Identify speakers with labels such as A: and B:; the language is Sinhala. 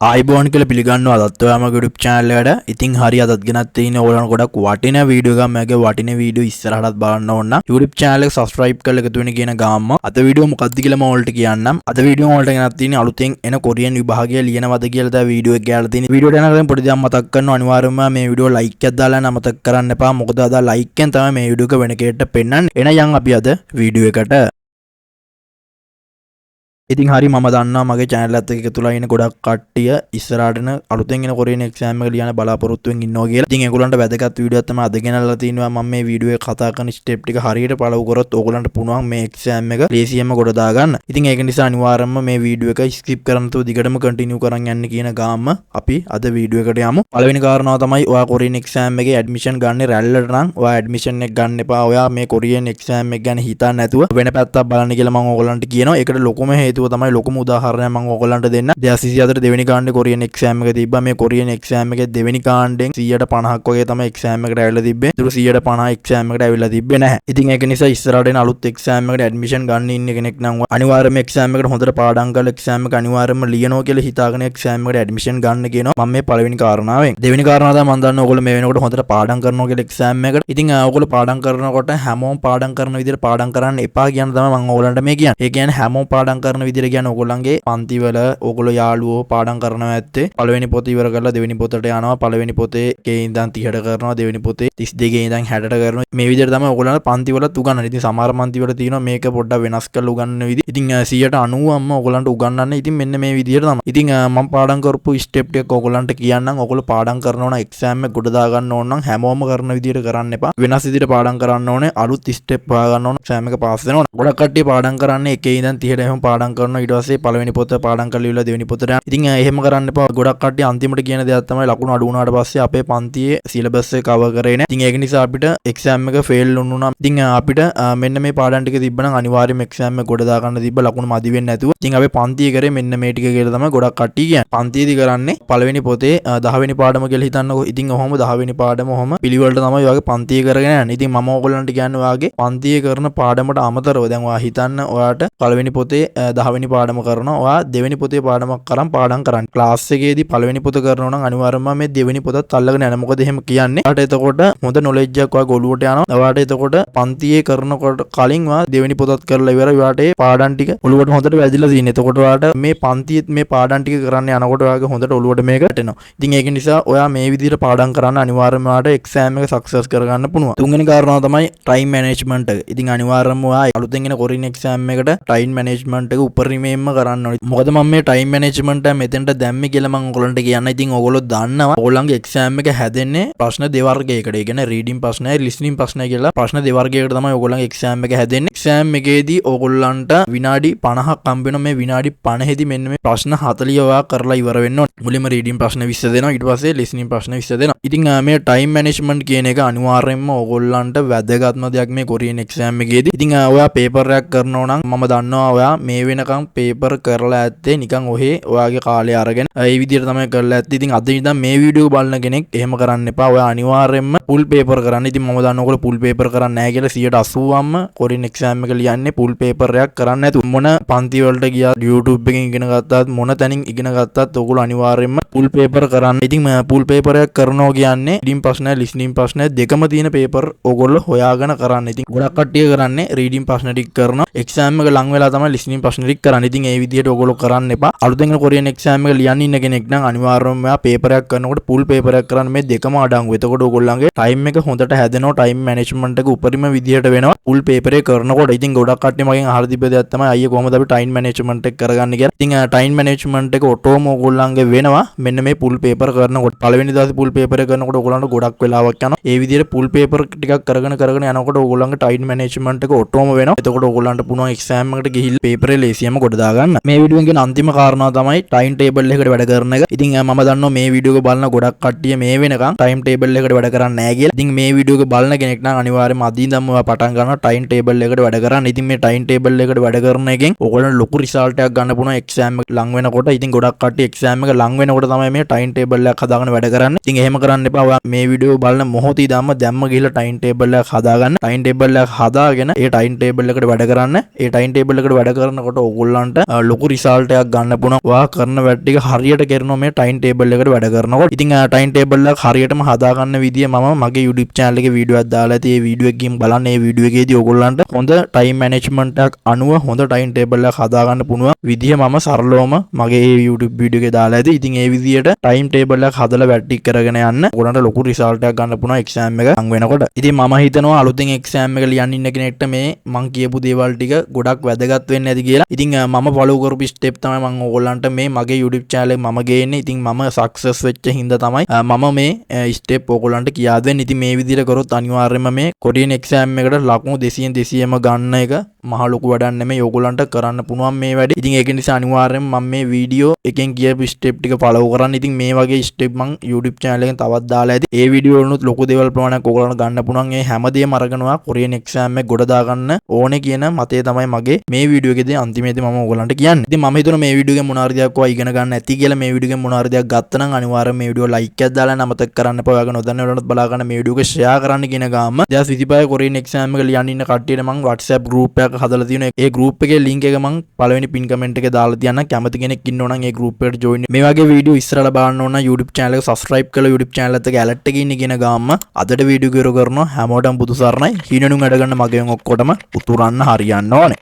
A: ආයිබෝන් කියලා පිළිගන්නවා අදත් ඔයාම YouTube channel එකට. ඉතින් හරි අදත් ගෙනත් තියෙන ඕගොල්ලන්ට ගොඩක් වටින වීඩියෝ එකක් මගේ වටින වීඩියෝ ඉස්සරහටත් බලන්න ඕන නම් YouTube channel එක subscribe කරලා එකතු වෙන්න කියන ගාම්ම අද වීඩියෝ මොකක්ද කියලා මම ඔයාලට කියන්නම්. අද වීඩියෝ වලට ගෙනත් තියෙන අලුතෙන් එන කොරියන් විභාගය ලියනවද කියලා තමයි වීඩියෝ එක ගාලා තියෙන්නේ. වීඩියෝ එක යනකම් පොඩි දෙයක් මතක් කරනවා අනිවාර්යයෙන්ම මේ වීඩියෝ like එකක් දාලා අමතක කරන්න එපා. මොකද අද like එකෙන් තමයි මේ වීඩියෝ එක වෙන කෙනෙක්ට පෙන්නන්නේ. එහෙනම් අපි අද වීඩියෝ එකට ඉතින් හරි මම දන්නවා මගේ channel එකත් එක්ක එකතුලා ඉන්න ගොඩක් කට්ටිය ඉස්සරහටන අලුතෙන් එන කොරියන් exam එක ලියන්න බලාපොරොත්තුෙන් ඉන්නවා කියලා. ඉතින් ඒගොල්ලන්ට වැදගත් වීඩියෝ එකක් තමයි අද ගෙනල්ලා තිනවා. මම මේ වීඩියෝ එක කතා කරන ස්ටෙප් ටික හරියට follow කරොත් ඕගොල්ලන්ට පුළුවන් මේ exam එක ලේසියෙන්ම ගොඩ දාගන්න. ඉතින් ඒක නිසා අනිවාර්යයෙන්ම මේ වීඩියෝ එක skip කරන්න නැතුව දිගටම continue කරන් යන්න කියන ගාම අපි අද වීඩියෝ එකට යමු. පළවෙනි කාරණාව තමයි ඔයා කොරියන් exam එකේ admission ගන්න රැල්ලට නම් ඔයා admission එක ගන්න එපා. ඔයා මේ කොරියන් exam එක ගැන හිතන්නේ නැතුව වෙන පැත්තක් බලන්න කියලා මම ඕගොල්ලන්ට කියනවා. ඒකට ලොකුම හේතුව තමයි ලොකුම උදාහරණයක් මම ඔයගොල්ලන්ට දෙන්න. 2024 දෙවෙනි කාණ්ඩේ කොරියන් එක්සෑම් එක තිබ්බා. මේ කොරියන් එක්සෑම් එකේ දෙවෙනි කාණ්ඩෙන් 150ක් වගේ තමයි එක්සෑම් එකට ඇවිල්ලා තිබ්බේ. ඒතර 150 එක්සෑම් එකට ඇවිල්ලා තිබ්බේ නැහැ. ඉතින් ඒක නිසා ඉස්සරහට එන අලුත් එක්සෑම් එකට ඇඩ්මිෂන් ගන්න ඉන්න කෙනෙක් නම් අනිවාර්යයෙන්ම එක්සෑම් එකට හොඳට පාඩම් කරලා එක්සෑම් එක අනිවාර්යයෙන්ම ලියනවා කියලා හිතාගෙන එක්සෑම් එකට ඇඩ්මිෂන් ගන්න කියනවා. මම මේ පළවෙනි කාරණාවෙන්. දෙවෙනි කාරණාව තමයි මම දන්නවා ඔයගොල්ලෝ මේ වෙනකොට හොඳට පාඩම් කරනවා කියලා එක්සෑම් එකට. ඉතින් ඔයගොල්ලෝ පාඩම් කරනකොට හැමෝම පාඩම් කරන විදිහට පාඩම් කරන්න එපා කියන තමයි මම ඔයගොල්ලන්ට මේ කියන්නේ. ඒ කියන්නේ හැමෝම පාඩම් කරන විදිහට කියන්නේ ඔයගොල්ලන්ගේ පන්තිවල ඕගොල්ලෝ යාළුවෝ පාඩම් කරනවා ඇත්තේ පළවෙනි පොත ඉවර කරලා දෙවෙනි පොතට යනවා. පළවෙනි පොතේ ගේ ඉඳන් 30ට කරනවා. දෙවෙනි පොතේ 32 ඉඳන් 60ට කරනවා. මේ විදිහට තමයි ඕගොල්ලන්ට පන්තිවලත් උගන්වන්නේ. ඉතින් සමහර පන්තිවල තියෙනවා මේක පොඩ්ඩක් වෙනස් කරලා උගන්වන විදිහ. ඉතින් 190ක්ම ඕගොල්ලන්ට උගන්වන්නේ ඉතින් මෙන්න මේ විදිහට තමයි. ඉතින් මම පාඩම් කරපු ස්ටෙප් ටික ඕගොල්ලන්ට කියන්නම්. ඕගොල්ලෝ පාඩම් කරනවා නම් එක්සෑම් එක ගොඩ දා ගන්න ඕන නම් හැමෝම කරන විදිහට කරන්න එපා. වෙනස් විදිහට පාඩම් කරන්න ඕනේ. අලුත් ස්ටෙප් හොයා ගන්න ඕන. එක්සෑම් එක පාස් වෙනවා. ගොඩක් කට්ටිය පාඩම් කරන්නේ 1 ඉඳන් 30ට එහෙම පාඩම් කරනවා. ඊට පස්සේ පළවෙනි පොත පාඩම් කරලා ඉවරලා දෙවෙනි පොතට යනවා. ඉතින් එහෙම කරන්න එපා. ගොඩක් කට්ටිය අන්තිමට කියන දෙයක් තමයි ලකුණු අඩු වුණාට පස්සේ අපේ පන්තියේ සිලබස් එක කවර් කරේ නැහැ. ඉතින් ඒක නිසා අපිට එක්සෑම් එක ෆේල් වුණා. ඉතින් අපිට මෙන්න මේ පාඩම් ටික තිබ්බනම් අනිවාර්යයෙන්ම එක්සෑම් එක ගොඩ දා ගන්න තිබ්බ ලකුණු මදි වෙන්නේ නැතුව. ඉතින් අපේ පන්තියේ කරේ මෙන්න මේ ටික කියලා තමයි ගොඩක් කට්ටිය කියන්නේ. පන්තියේදී කරන්නේ පළවෙනි පොතේ 10 වෙනි පාඩම කියලා හිතන්නකෝ. ඉතින් ඔහොම 10 වෙනි පාඩම ඔහොම පිළිවෙලට තමයි ඔයාගේ පන්තියේ කරගෙන යන්නේ. ඉතින් මම ඕගොල්ලන්ට කියන්නේ ඔයාගේ පන්තියේ කරන පාඩමට අමතරව දැන් ඔයා හිතන්න ඔයාට පළවෙනි පොතේ 10 වෙනි පාඩම කරනවා. ඔයා දෙවෙනි පොතේ පාඩමක් කරන් පාඩම් කරන්න. ක්ලාස් එකේදී පළවෙනි පොත කරනවා නම් අනිවාර්යයෙන්ම මේ දෙවෙනි පොතත් අල්ලගෙන යන්න. මොකද එහෙම කියන්නේ. ඔයාට එතකොට හොඳ knowledge එකක් ඔයා ගොළුවට යනවා. ඔයාට එතකොට පන්තියේ කරනකොට කලින් ඔයා දෙවෙනි පොතත් කරලා ඉවරයි. ඔයාට ඒ පාඩම් ටික ඔළුවට හොඳට වැදිලා තියෙනවා. එතකොට ඔයාට මේ පන්තියේත් මේ පාඩම් ටික කරන්න යනකොට ඔයාගේ හොඳට ඔළුවට මේක වැටෙනවා. ඉතින් ඒක නිසා ඔයා මේ විදිහට පාඩම් කරන්න අනිවාර්යයෙන්ම ඔයාට එක්සෑම් එක සක්සස් කරගන්න පුළුවන්. තුන්වෙනි කාරණාව තමයි ටයිම් මැනේජ්මන්ට් එක. ඉතින් අනිවාර්යයෙන්ම ඔයා අලුතෙන් එන කොරියන් එක්සෑම් එකට ටයිම් මැනේජ්මන්ට් එක උපරිමයෙන්ම කරන්න ඕනේ. මොකද මම මේ ටයිම් මැනේජ්මන්ට් එක මෙතෙන්ට දැම්මේ කියලා මම ඔයගොල්ලන්ට කියන්න. ඉතින් ඔයගොල්ලෝ දන්නවා ඔයගොල්ලන්ගේ එක්සෑම් එක හැදෙන්නේ ප්‍රශ්න දෙවර්ගයකට. ඒ කියන්නේ රීඩින් ප්‍රශ්නයි ලිස්නින් ප්‍රශ්නයි කියලා ප්‍රශ්න දෙවර්ගයකට තමයි ඔයගොල්ලන්ගේ එක්සෑම් එක හැදෙන්නේ. එක්සෑම් එකේදී ඔයගොල්ලන්ට විනාඩි 50ක් හම්බ වෙනවා. මේ විනාඩි 50 දී මෙන්න මේ ප්‍රශ්න 40 ඔයා කරලා ඉවර වෙන්න ඕනේ. මුලින්ම රීඩින් ප්‍රශ්න 20 දෙනවා. ඊට පස්සේ ලිස්නින් ප්‍රශ්න 20 දෙනවා. ඉතින් මේ ටයිම් මැනේජ්මන්ට් කියන එක අනිවාර්යයෙන්ම ඔයගොල්ලන්ට වැදගත්ම දෙයක් මේ කොරියන් එක්සෑම් එකේදී. ඉතින් ඔයා පේපර් එකක් කරනවා නම් මම දන්නවා ඔයා මේ වෙනකන් පේපර් කරලා ඇත්තේ නිකන් ඔහේ ඔයාගේ කාලය අරගෙන ඒ විදිහට තමයි කරලා ඇත්තේ. ඉතින් අද ඉඳන් මේ වීඩියෝ බලන කෙනෙක් එහෙම කරන්න එපා. ඔයා අනිවාර්යයෙන්ම ෆුල් පේපර් කරන්න. ඉතින් මම දන්නවා ඔයගොල්ලෝ ෆුල් පේපර් කරන්නේ නැහැ කියලා 80%ක්ම කොරියන් එක්සෑම් එක ලියන්නේ ෆුල් පේපර් එකක් කරන්න නැතුව. මොන පන්ති වලට ගියා YouTube එකෙන් ඉගෙන ගත්තත් මොන තැනින් ඉගෙන ගත්තත් ඔයගොල්ලෝ අනිවාර්යයෙන්ම ෆුල් පේපර් කරන්න. ඉතින් ෆුල් පේපර් එකක් කරනවා කියන්නේ රීඩින් ප්‍රශ්න ලිස්නින් ප්‍රශ්න දෙකම තියෙන පේපර් ඔයගොල්ලෝ හොයාගෙන කරන්න. ඉතින් ගොඩක් කට්ටිය කරන්නේ රීඩින් ප්‍රශ්න ටික කරනවා. එක්සෑම් එක ලඟ වෙලා තමයි ලිස්නින් ප්‍රශ්න ටික කරන්නේ. ඉතින් ඒ විදිහට ඔයගොල්ලෝ කරන්න එපා. අලුතෙන් කොරියන් එක්සෑම් එක ලියන්න ඉන්න කෙනෙක් නම් අනිවාර්යයෙන්ම ඔයා පේපර් එකක් කරනකොට ෆුල් පේපර් එකක් කරන්න. මේ දෙකම අඩංගු. එතකොට ඔයගොල්ලන්ගේ ටයිම් එක හොඳට හැදෙනවා. ටයිම් මැනේජ්මන්ට් එක උපරිම විදිහට වෙනවා ෆුල් පේපර් එක කරනකොට. ඉතින් ගොඩක් කට්ටිය මගෙන් අහලා තිබ්බ දෙයක් තමයි අයියේ කොහොමද අපි ටයිම් මැනේජ්මන්ට් එක කරගන්නේ කියලා. ඉතින් ටයිම් මැනේජ්මන්ට් එක ඔටෝම ඔයගොල්ලන්ගේ වෙනවා මෙන්න මේ ෆුල් පේපර් කරනකොට. පළවෙනි දවසේ ෆුල් පේපර් එක කරනකොට ඔයගොල්ලන්ට ගොඩක් වෙලාවක් යනවා. ඒ විදිහට ෆුල් පේපර් ටිකක් කරගෙන යනකොට ඔයගොල්ලන්ගේ ටයිම් මැනේජ්මන්ට් එක ඔටෝම වෙනවා. එතකොට ඔයගොල්ලන්ට පුළුවන් එක්සෑම් එකට ගිහිල්ලා පේපරේ ලේසියම ගොඩ දාගන්න. මේ වීඩියෝ එකේ අන්තිම කාරණාව තමයි ටයිම් ටේබල් එකකට වැඩ කරන එක. ඉතින් මම දන්නවා මේ වීඩියෝ එක බලන ගොඩක් කට්ටිය මේ වෙනකන් ටයිම් ටේබල් එකකට වැඩ කරන්නේ නැහැ කියලා. ඉතින් මේ වීඩියෝ එක බලන කෙනෙක් නම් අනිවාර්යයෙන්ම අද ඉඳන්ම ඔයා පටන් ගන්නවා ටයිම් ටේබල් එකකට වැඩ කරන්න. ඉතින් මේ ටයිම් ටේබල් එකකට වැඩ කරන එකෙන් ඔයගොල්ලන්ට ලොකු රිසල්ට් එකක් ගන්න පුළුවන් එක්සෑම් එක ලඟ වෙනකොට. ඉතින් ගොඩක් කට්ටිය එක්සෑම් එක ලඟ වෙනකොට විදිහට තමයි මේ ටයිම් ටේබල් එකක් හදාගෙන වැඩ කරන්නේ. ඉතින් එහෙම කරන්න එපා. ඔයා මේ වීඩියෝ බලන මොහොතේ දැම්ම ගිහලා ටයිම් ටේබල් එකක් හදාගන්න. ටයිම් ටේබල් එකක් හදාගෙන ඒ ටයිම් ටේබල් එකට වැඩ කරන්න. ඒ ටයිම් ටේබල් එකට වැඩ කරනකොට ඕගොල්ලන්ට ලොකු රිසල්ට් එකක් ගන්න පුළුවන්. ඔයා කරන වැඩ ටික හරියට කරනවා මේ ටයිම් ටේබල් එකට වැඩ කරනකොට. ඉතින් ටයිම් ටේබල් එක හරියටම හදාගන්න විදිය මම මගේ YouTube channel එකේ වීඩියෝ එකක් දාලා ඇති. ඒ වීඩියෝ එකකින් බලන්න. මේ වීඩියෝ එකේදී ඕගොල්ලන්ට හොඳ ටයිම් මැනේජ්මන්ට් එකක් අනුව හොඳ ටයිම් ටේබල් එකක් හදාගන්න පුළුවන් විදිය මම සරලවම මගේ YouTube වීඩියෝ එකේ දාලා ඇති. ඉතින් ඒ විදියට ටයිම් ටේබල් එකක් හදලා වැට්ටික් කරගෙන යන්න ඕගොල්ලන්ට ලොකු රිසල්ට් එකක් ගන්න පුළුවන් එක්සෑම් එක හංග වෙනකොට. ඉතින් මම හිතනවා අලුතෙන් එක්සෑම් එක ලියන්න ඉන්න කෙනෙක්ට මේ මං කියපු දේවල් ටික ගොඩක් වැදගත් වෙන්නේ නැති කියලා. ඉතින් මම ෆලෝ කරපු ස්ටෙප් තමයි මම ඕගොල්ලන්ට මේ මගේ YouTube channel එක මම ගේන්නේ. ඉතින් මම සක්සස් වෙච්ච හින්දා තමයි මම මේ ස්ටෙප් ඕගොල්ලන්ට කියා දෙන්නේ. ඉතින් මේ විදියට කරොත් අනිවාර්යයෙන්ම මේ කොරියන් එක්සෑම් එකට ලකුණු 200ම ගන්න එක මහ ලොකු වැඩක් නෙමෙයි. ඕගොල්ලන්ට කරන්න පුළුවන් මේ වැඩේ. ඉතින් ඒක නිසා අනිවාර්යයෙන්ම මම මේ වීඩියෝ එකෙන් කියපු ස්ටෙප් ටික ෆලෝ කරන්න. ඉතින් මේ වගේ ස්ටෙප් මං YouTube channel එකෙන් තවත් දාලා ඇති. ඒ වීඩියෝ වලුත් ලොකු දේවල් ප්‍රමාණයක් ඕගොල්ලන්ට ගන්න පුළුවන්. ඒ හැමදේම අරගෙනවා කොරියන් එක්සෑම් එක ගොඩ දාගන්න ඕනේ කියන මතය තමයි මගේ මේ වීඩියෝ එකේදී අන්තිමේදී මම ඕගොල්ලන්ට කියන්නේ. ඉතින් මම හිතනවා මේ වීඩියෝ එකෙන් මොන හරි දෙයක් ඔයා ඉගෙන ගන්න ඇති කියලා. මේ වීඩියෝ එකෙන් මොන හරි දෙයක් ගත්තා නම් අනිවාර්යයෙන් මේ වීඩියෝ ලයික් එකක් දාලා අමතක කරන්න එපා. ඔයාගෙන නොදන්න වලට බලා ගන්න මේ වීඩියෝ එක ෂෙයා කරන්න කියන ගාම 2025 කොරියන් එක්සෑම් එක ලියන්න ඉන්න කට්ටියට මම WhatsApp group එකක් හදලා තියෙනවා. ඒ group එකේ link එක මම පළවෙනි pin comment එකේ දාලා තියන්න. කැමති කෙනෙක් ඉන්නෝ නම් ඒ group එකට join වෙන්න. මේ වගේ වීඩියෝ ඉස්සරහට බලන්න ඕන නම් YouTube channel එක subscribe කරලා YouTube channel එකත් එක්ක alert එකේ ඉන්න කියන ගාම අදට වීඩියෝ එක ඉවර කරනවා. හැමෝටම බුදු සරණයි. හීනනුන් වැඩ ගන්න මගෙන් ඔක්කොටම උතුරන්න හරියන්න ඕනේ.